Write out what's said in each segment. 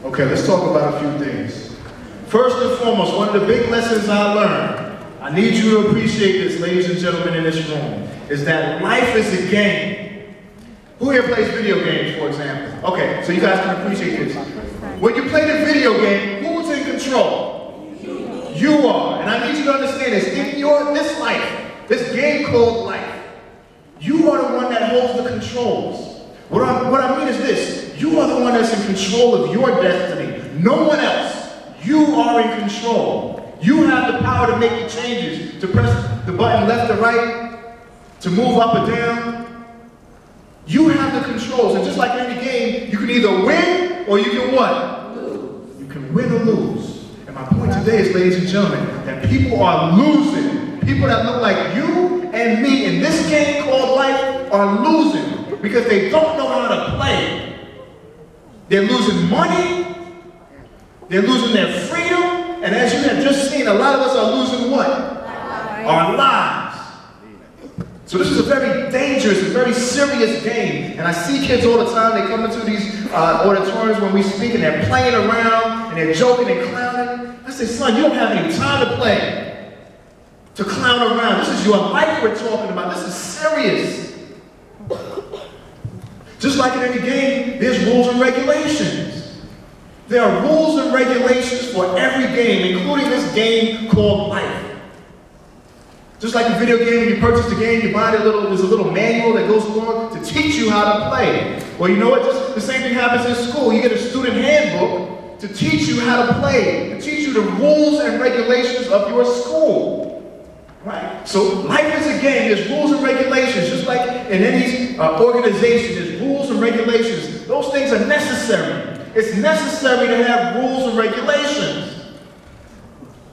Okay, let's talk about a few things. First and foremost, one of the big lessons I learned, I need you to appreciate this, ladies and gentlemen in this room, is that life is a game. Who here plays video games, for example? Okay, so you guys can appreciate this. When you play the video game, who's in control? You are. And I need you to understand this. In this life, this game called life, you are the one that holds the controls. What I mean is this. You are the one that's in control of your destiny. No one else. You are in control. You have the power to make the changes, to press the button left or right, to move up or down. You have the controls. And just like in any game, you can either win or you can what? Lose. You can win or lose. And my point today is, ladies and gentlemen, that people are losing. People that look like you and me in this game called life are losing because they don't know how to play. They're losing money. They're losing their freedom, and as you have just seen, a lot of us are losing what? Our lives. So this is a very dangerous and very serious game, and I see kids all the time. They come into these auditoriums when we speak, and they're playing around, and they're joking and clowning. I say, son, you don't have any time to play, to clown around. This is your life we're talking about. This is serious. Just like in any game, there's rules and regulations. There are rules and regulations for every game, including this game called life. Just like a video game, when you purchase the game, you buy there's a little manual that goes along to teach you how to play. Well, you know what? Just the same thing happens in school. You get a student handbook to teach you how to play, to teach you the rules and regulations of your school. Right? So life is a game. There's rules and regulations. Just like in any organization, there's rules and regulations. Those things are necessary. It's necessary to have rules and regulations.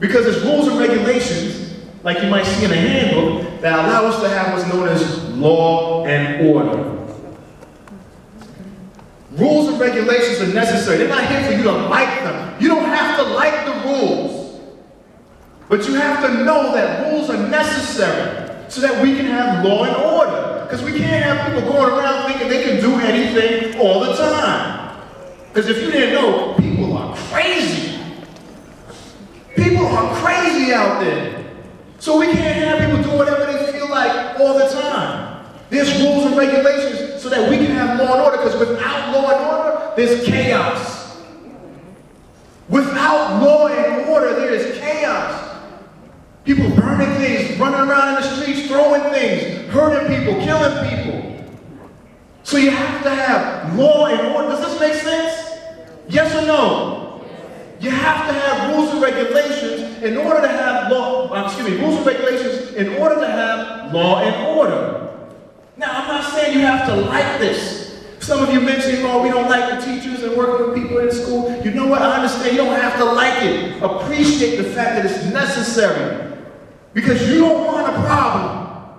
Because there's rules and regulations, like you might see in a handbook, that allow us to have what's known as law and order. Rules and regulations are necessary. They're not here for you to like them. You don't have to like the rules. But you have to know that rules are necessary so that we can have law and order. Because we can't have people going around thinking they can do anything all the time. Because if you didn't know, people are crazy. People are crazy out there. So we can't have people do whatever they feel like all the time. There's rules and regulations so that we can have law and order, because without law and order, there's chaos. Without law and order, there is chaos. People burning things, running around in the streets, throwing things, hurting people, killing people. So you have to have law and order. Does this make sense? Yes or no? You have to have rules and regulations in order to have rules and regulations in order to have law and order. Now, I'm not saying you have to like this. Some of you mentioned, oh, we don't like the teachers and working with people in school. You know what? I understand you don't have to like it. Appreciate the fact that it's necessary. Because you don't want a problem.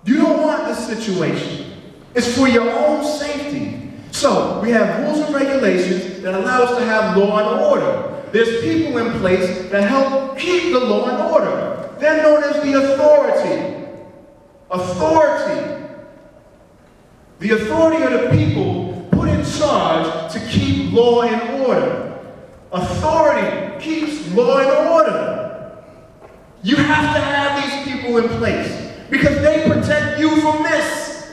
You don't want this situation. It's for your own safety. So, we have rules and regulations that allow us to have law and order. There's people in place that help keep the law and order. They're known as the authority. Authority. The authority are the people put in charge to keep law and order. Authority keeps law and order. You have to have these people in place because they protect you from this.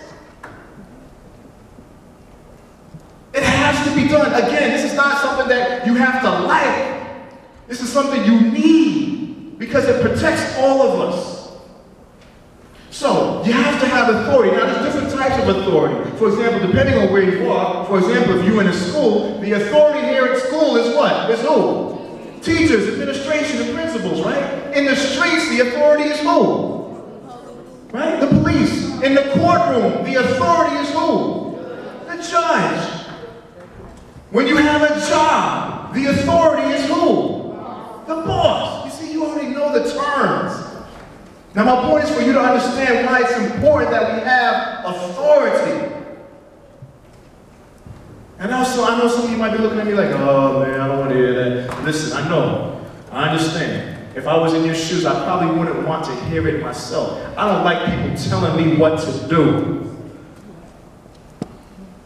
It has to be done. Again, this is not something that you have to like. This is something you need because it protects all of us. So, you have to have authority. Now, there's different types of authority. For example, depending on where you are, for example, if you're in a school, the authority here at school is what? Is who? Teachers, administration, and principals, right? In the streets, the authority is who? Right? The police. In the courtroom, the authority is who? The judge. When you have a job, the authority is who? The boss. You see, you already know the terms. Now my point is for you to understand why it's important that we have authority. And also, I know some of you might be looking at me like, oh man, I don't want to hear that. Listen, I know, I understand. If I was in your shoes, I probably wouldn't want to hear it myself. I don't like people telling me what to do.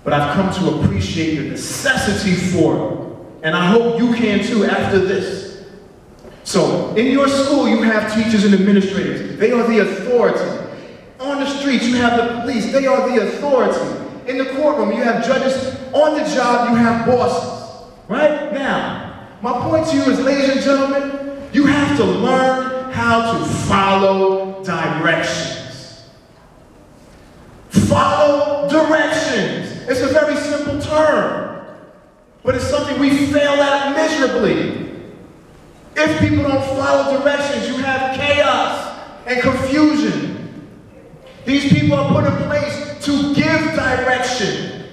But I've come to appreciate the necessity for it. And I hope you can too after this. So, in your school, you have teachers and administrators. They are the authority. On the streets, you have the police. They are the authority. In the courtroom, you have judges. On the job, you have bosses. Right? Now, my point to you is, ladies and gentlemen, you have to learn how to follow directions. Follow directions. It's a very simple term, but it's something we fail at miserably. If people don't follow directions, you have chaos and confusion. These people are put in place to give direction.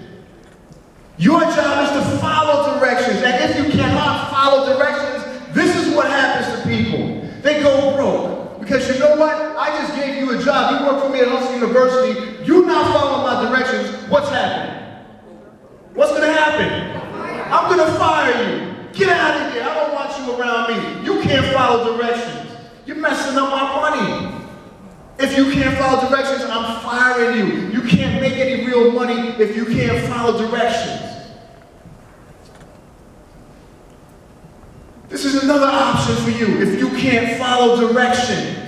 Your job is to follow directions, and if you cannot follow directions, this is what happens to people. They go broke. Because you know what? I just gave you a job. You work for me at Hustle University. You're not following my directions. What's happening? What's going to happen? I'm going to fire you. Get out of here. I don't want you around me. You can't follow directions. You're messing up my money. If you can't follow directions, I'm firing you. You can't make any real money if you can't follow directions. This is another option for you if you can't follow direction.